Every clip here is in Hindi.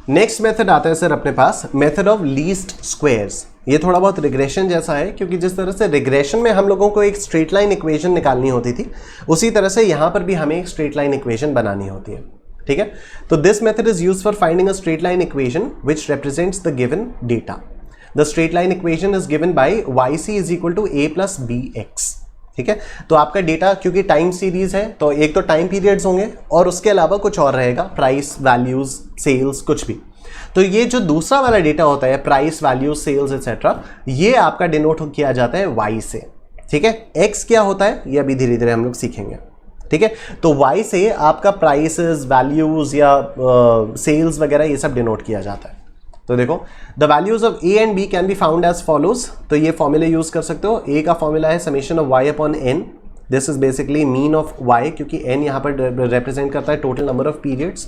नेक्स्ट मेथड आता है सर अपने पास मेथड ऑफ लीस्ट स्क्वायर्स। ये थोड़ा बहुत रिग्रेशन जैसा है, क्योंकि जिस तरह से रिग्रेशन में हम लोगों को एक स्ट्रेट लाइन इक्वेशन निकालनी होती थी, उसी तरह से यहाँ पर भी हमें एक स्ट्रेट लाइन इक्वेशन बनानी होती है। ठीक है, तो this method is used for finding a straight line equation which represents the given data. The straight line equation is given by yc is equal to a plus bx। ठीक है, तो आपका डेटा क्योंकि टाइम सीरीज है तो एक तो टाइम पीरियड्स होंगे और उसके अलावा कुछ और रहेगा, प्राइस, वैल्यूज, सेल्स, कुछ भी। तो ये जो दूसरा वाला डेटा होता है प्राइस, वैल्यूज, सेल्स एक्सेट्रा, ये आपका डिनोट किया जाता है y से। ठीक है, x क्या होता है ये अभी धीरे धीरे हम लोग सीखेंगे। ठीक है, तो y से आपका प्राइसेस, वैल्यूज या सेल्स वगैरह ये सब डिनोट किया जाता है। तो देखो, the values of a and b can be found as follows. तो ये फॉर्मूला यूज कर सकते हो। a का फॉर्मूला है summation of y upon n। This is basically mean of y, क्योंकि n यहाँ पर रिप्रेजेंट करता है total number of periods.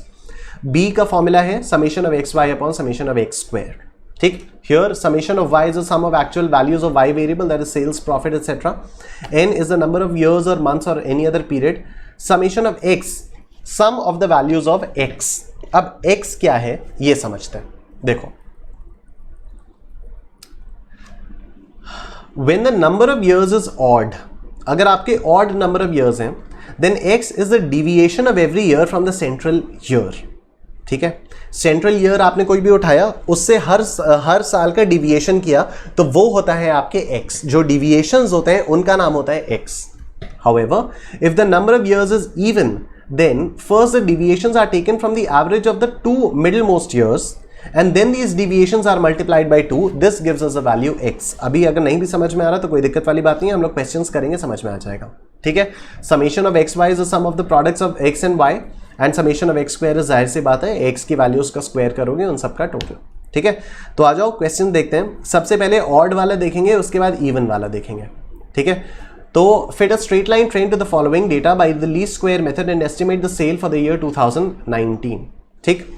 b का फॉर्मूला है summation of xy upon summation of x square. ठीक, here summation of y is the sum of actual values of y variable, that is sales, profit etcetera. n is the number of years और मंथ्स और any other period. Summation of x, sum of the values of x। अब x क्या है ये समझते हैं। देखो, when the number of years is odd, अगर आपके odd number of years हैं, then x is the deviation of every year from the central year। ठीक है, सेंट्रल ईयर आपने कोई भी उठाया, उससे हर साल का डिविएशन किया, तो वो होता है आपके x। जो डिविएशंस होते हैं उनका नाम होता है x। However, if the number of years is even, then first the deviations are taken from the average of the two middlemost years and then these deviations are multiplied by 2. This gives us a value x। अभी अगर नहीं भी समझ में आ रहा तो कोई दिक्कत वाली बात नहीं है, हम लोग क्वेश्चंस करेंगे, समझ में आ जाएगा। ठीक है, summation of X Y is the sum of the products of x and y and summation of x square is, जाहिर सी बात है x की वैल्यूज का स्क्वायर करोगे उन सबका टोटल। ठीक है, तो आ जाओ क्वेश्चन देखते हैं। सबसे पहले ऑड वाला देखेंगे, उसके बाद इवन वाला देखेंगे। ठीक है, तो fit a straight line trend to the following data by the least square method and estimate the sale for the year 2019। ठीक,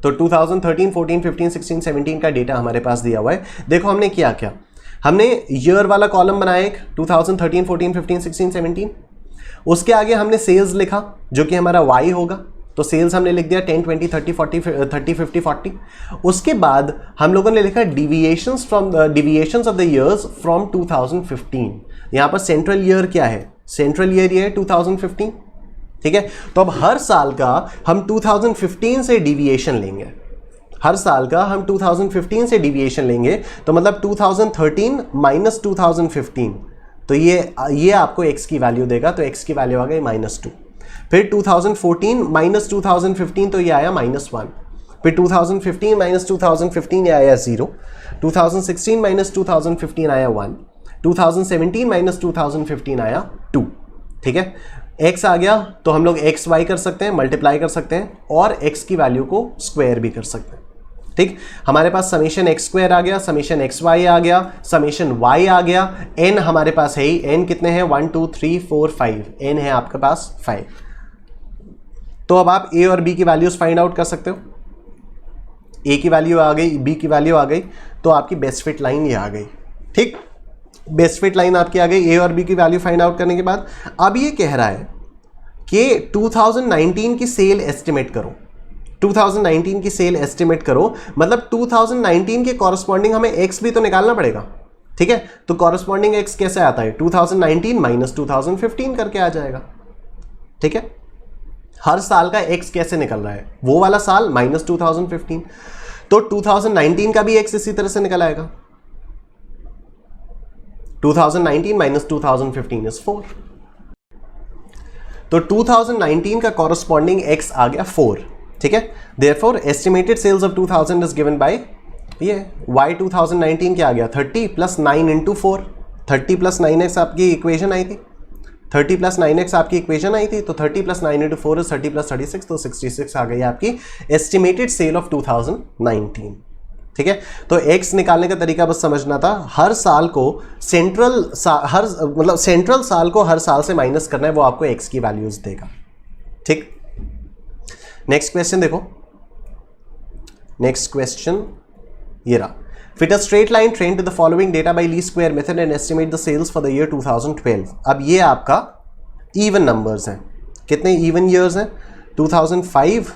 तो 2013, 14, 15, 16, 17 का डेटा हमारे पास दिया हुआ है। देखो हमने किया क्या, हमने ईयर वाला कॉलम बनाया एक 2013, 14, 15, 16, 17। उसके आगे हमने सेल्स लिखा जो कि हमारा y होगा, तो सेल्स हमने लिख दिया 10, 20, 30, 40, 30, 50, 40। उसके बाद हम लोगों ने लिखा deviations of the years from 2015। यहाँ पर सेंट्रल ईयर क्या है, सेंट्रल ईयर ये है 2015। ठीक है, तो अब हर साल का हम 2015 से डिविएशन लेंगे, हर साल का हम 2015 से डिविएशन लेंगे, तो मतलब 2013 माइनस 2015, तो ये आपको x की वैल्यू देगा, तो x की वैल्यू आ गई -2। फिर 2014 माइनस 2015, तो ये आया -1। फिर 2015 माइनस 2015 ये आया 0। 2016 माइनस 2015 आया 1। 2017 माइनस 2015 आया 2। ठीक है, x आ गया तो हम लोग एक्स वाई कर सकते हैं, मल्टीप्लाई कर सकते हैं और x की वैल्यू को स्क्वायर भी कर सकते हैं। ठीक, हमारे पास समेशन एक्स स्क्वायर आ गया, समेशन एक्स वाई आ गया, समेशन y आ गया, n हमारे पास है ही। n कितने हैं, 1 2 3 4 5, n है आपके पास 5। तो अब आप a और b की वैल्यूज फाइंड आउट कर सकते हो। a की वैल्यू आ गई, b की वैल्यू आ गई, तो आपकी बेस्ट फिट लाइन ये आ गई। ठीक, बेस्ट फिट लाइन आपकी आ गई a और b की वैल्यू फाइंड आउट करने के बाद। अब ये कह रहा है कि 2019 की सेल एस्टिमेट करो, 2019 की सेल एस्टिमेट करो, मतलब 2019 के कॉरस्पॉन्डिंग हमें x भी तो निकालना पड़ेगा। ठीक है, तो कॉरस्पॉन्डिंग x कैसे आता है, 2019 माइनस 2015 करके आ जाएगा। ठीक है, हर साल का x कैसे निकल रहा है, वो वाला साल माइनस 2015, तो 2019 का भी x इसी तरह से निकल आएगा। 2019 माइनस 2015 इज 4, तो 2019 का कॉरस्पॉन्डिंग x आ गया 4। ठीक है, therefore estimated sales of 2000 is given by ये y 2019 क्या आ गया, 30 प्लस 9 इंटू 4। 30 प्लस 9x आपकी इक्वेशन आई थी, 30 प्लस 9x आपकी इक्वेशन आई थी, तो 30 प्लस 9 इंटू 4 इज 30 प्लस 36, तो 66 आ गई आपकी एस्टिमेटेड सेल ऑफ 2019। ठीक है, तो x निकालने का तरीका बस समझना था, हर साल को सेंट्रल साल को हर साल से माइनस करना है, वो आपको x की वैल्यूज देगा। ठीक, नेक्स्ट क्वेश्चन देखो, नेक्स्ट क्वेश्चन ये रहा। Fit a straight line trend to the following data by least square method and estimate the sales for the year 2012। अब ये आपका इवन नंबर्स हैं, कितने इवन ईयर्स हैं, 2005,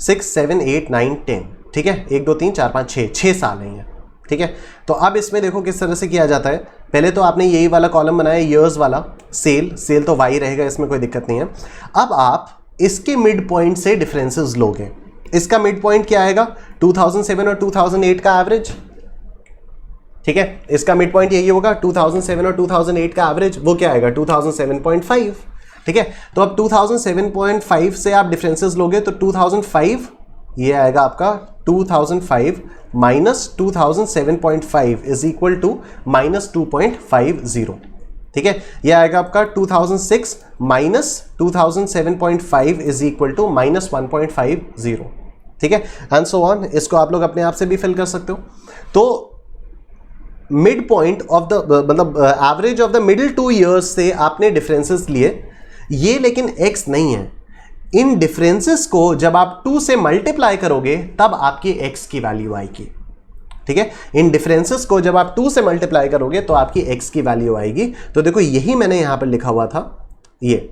6, 7, 8, 9, 10, ठीक है, 1, 2, 3, 4, 5, 6 साल हैं ये, ठीक है। तो अब इसमें देखो किस तरह से किया जाता है। पहले तो आपने यही वाला कॉलम बनाया ईयर्स वाला, सेल तो वाई रहेगा, इसमें कोई दिक्कत नहीं है। अब आप इसके मिड पॉइंट से डिफरेंसेस लोगे। इसका मिड पॉइंट क्या आएगा? 2007 और 2008 का एवरेज, ठीक है, इसका मिड पॉइंट यही होगा। 2007 और 2008 का एवरेज वो क्या आएगा? 2007.5, ठीक है। तो अब 2007.5 से आप डिफरेंसेस लोगे तो 2005 ये आएगा आपका 2005 minus 2007.5 is equal to minus 2.50, ठीक है। ये आएगा आपका 2006 minus 2007.5 is equal to minus 1.50, ठीक है, एंड सो ऑन। इसको आप लोग अपने आप से भी फिल कर सकते हो। तो मिड पॉइंट ऑफ द मतलब average of the middle 2 years से आपने डिफरेंसेस लिए, ये लेकिन x नहीं है। इन डिफरेंसेस को जब आप 2 से मल्टीप्लाई करोगे तब आपकी x की वैल्यू आएगी, ठीक है। इन डिफरेंसेस को जब आप 2 से मल्टीप्लाई करोगे तो आपकी x की वैल्यू आएगी। तो देखो यही मैंने यहां पर लिखा हुआ था, ये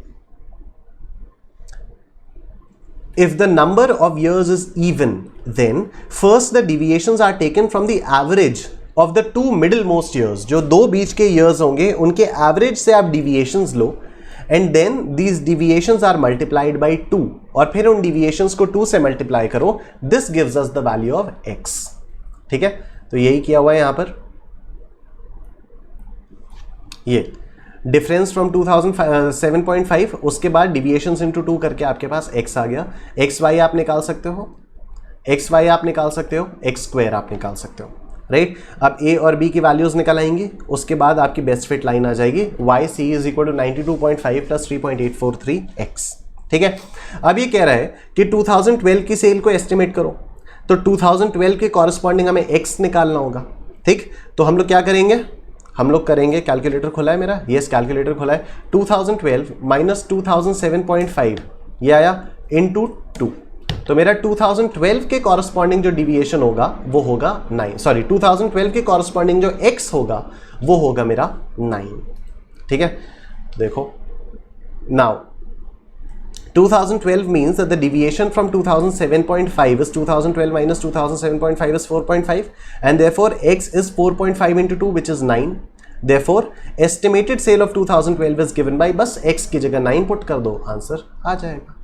if the number of years is even, then first the deviations are taken from the average of the 2 middlemost years। जो 2 बीच के years होंगे उनके एवरेज से आप deviations low, and then these deviations are multiplied by 2, और फिर उन deviations को 2 से multiply करो, this gives us the value of x, ठीक है। तो यही किया हुआ है यहां पर। ये डिफरेंस फ्रॉम 2007.5, उसके बाद डिविएशंस इनटू 2 करके आपके पास x आ गया। एक्स वाई आप निकाल सकते हो, एक्स वाई आप निकाल सकते हो, एक्स स्क्वायर आप निकाल सकते हो, राइट। अब a और b की वैल्यूज निकल आएंगी, उसके बाद आपकी बेस्ट फिट लाइन आ जाएगी y c is equal to 92.5 plus 3.843x, ठीक है। अब ये कह रहा है कि 2012 की सेल को एस्टिमेट करो, तो 2012 के कॉरस्पॉन्डिंग हमें x निकालना होगा, ठीक। तो हम लोग क्या करेंगे? हम लोग करेंगे, कैलकुलेटर खुला है मेरा, यस कैलकुलेटर खुला है। 2012 माइनस 2007.5 ये आया इनटू 2, तो मेरा 2012 के कॉरस्पॉन्डिंग जो डिविएशन होगा वो होगा 9, सॉरी 2012 के कॉरस्पॉन्डिंग जो x होगा वो होगा मेरा 9, ठीक है। देखो now 2012 means that the deviation from 2007.5 is 2012 minus 2007.5 is 4.5, and therefore x is 4.5 into 2 which is 9. Therefore estimated sale of 2012 is given by, बस x की जगह 9 पुट कर दो, आंसर आ जाएगा।